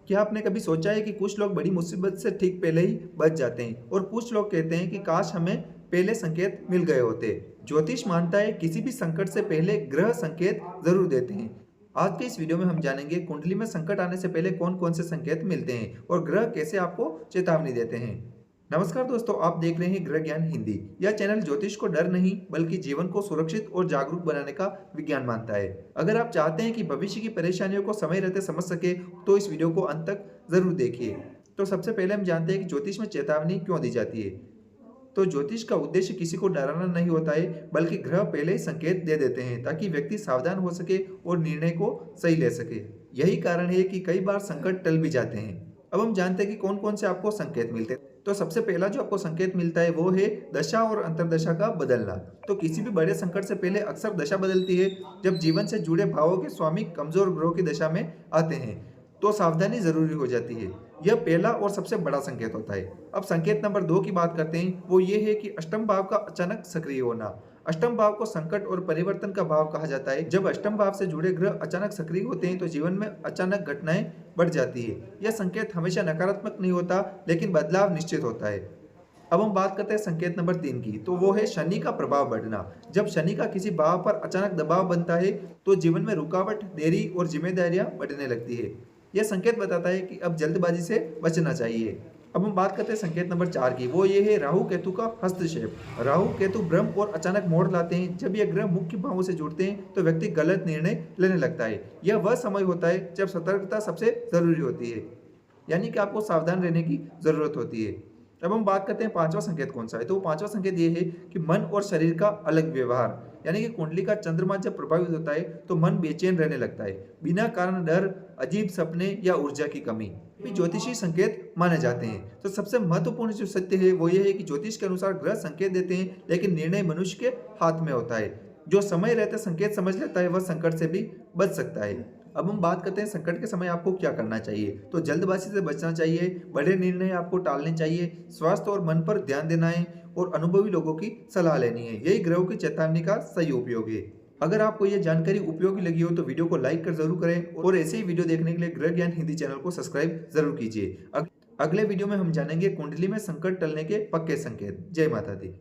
क्या आपने कभी सोचा है कि कुछ लोग बड़ी मुसीबत से ठीक पहले ही बच जाते हैं और कुछ लोग कहते हैं कि काश हमें पहले संकेत मिल गए होते। ज्योतिष मानता है किसी भी संकट से पहले ग्रह संकेत जरूर देते हैं। आज के इस वीडियो में हम जानेंगे कुंडली में संकट आने से पहले कौन कौन से संकेत मिलते हैं और ग्रह कैसे आपको चेतावनी देते हैं। नमस्कार दोस्तों, आप देख रहे हैं ग्रह ज्ञान हिंदी। यह चैनल ज्योतिष को डर नहीं बल्कि जीवन को सुरक्षित और जागरूक बनाने का विज्ञान मानता है। अगर आप चाहते हैं कि भविष्य की परेशानियों को समय रहते समझ सके तो इस वीडियो को अंत तक जरूर देखिए। तो सबसे पहले हम जानते हैं कि ज्योतिष में चेतावनी क्यों दी जाती है। तो ज्योतिष का उद्देश्य किसी को डराना नहीं होता है, बल्कि ग्रह पहले ही संकेत दे देते हैं ताकि व्यक्ति सावधान हो सके और निर्णय को सही ले सके। यही कारण है कि कई बार संकट टल भी जाते हैं। अब हम जानते हैं कि कौन कौन से आपको संकेत मिलते हैं। तो सबसे पहला जो आपको संकेत मिलता है वो है दशा और अंतर्दशा का बदलना। तो किसी भी बड़े संकट से पहले अक्सर दशा बदलती है। जब जीवन से जुड़े भावों के स्वामी कमजोर ग्रहों की दशा में आते हैं तो सावधानी जरूरी हो जाती है। यह पहला और सबसे बड़ा संकेत होता है। अब संकेत नंबर 2 की बात करते हैं। वो ये है कि अष्टम भाव का अचानक सक्रिय होना। अष्टम भाव को संकट और परिवर्तन का भाव कहा जाता है। जब अष्टम भाव से जुड़े ग्रह अचानक सक्रिय होते हैं तो जीवन में अचानक घटनाएं बढ़ जाती है। यह संकेत हमेशा नकारात्मक नहीं होता, लेकिन बदलाव निश्चित होता है। अब हम बात करते हैं संकेत नंबर 3 की। तो वो है शनि का प्रभाव बढ़ना। जब शनि का किसी भाव पर अचानक दबाव बनता है तो जीवन में रुकावट, देरी और जिम्मेदारियां बढ़ने लगती है। यह संकेत बताता है कि अब जल्दबाजी से बचना चाहिए। अब हम बात करते हैं संकेत नंबर 4 की। वो ये है राहु केतु का हस्तक्षेप। राहु केतु भ्रम और अचानक मोड़ लाते हैं। जब ये ग्रह मुख्य भावों से जुड़ते हैं तो व्यक्ति गलत निर्णय लेने लगता है। यह वह समय होता है जब सतर्कता सबसे जरूरी होती है, यानी कि आपको सावधान रहने की जरूरत होती है। अब हम बात करते हैं पांचवा संकेत कौन सा है। तो पांचवा संकेत ये है कि मन और शरीर का अलग व्यवहार, यानी कि कुंडली का चंद्रमा जब प्रभावित होता है तो मन बेचैन रहने लगता है। बिना कारण डर, अजीब सपने या ऊर्जा की कमी भी ज्योतिषी संकेत माने जाते हैं। तो सबसे महत्वपूर्ण जो सत्य है वो ये है कि ज्योतिष के अनुसार ग्रह संकेत देते हैं, लेकिन निर्णय मनुष्य के हाथ में होता है। जो समय रहते संकेत समझ लेता है वह संकट से भी बच सकता है। अब हम बात करते हैं संकट के समय आपको क्या करना चाहिए। तो जल्दबाजी से बचना चाहिए, बड़े निर्णय आपको टालने चाहिए, स्वास्थ्य और मन पर ध्यान देना है और अनुभवी लोगों की सलाह लेनी है। यही ग्रहों की चेतावनी का सही उपयोग है। अगर आपको यह जानकारी उपयोगी लगी हो तो वीडियो को लाइक कर जरूर करें और ऐसे ही वीडियो देखने के लिए ग्रह ज्ञान हिंदी चैनल को सब्सक्राइब जरूर कीजिए। अगले वीडियो में हम जानेंगे कुंडली में संकट टलने के पक्के संकेत। जय माता दी।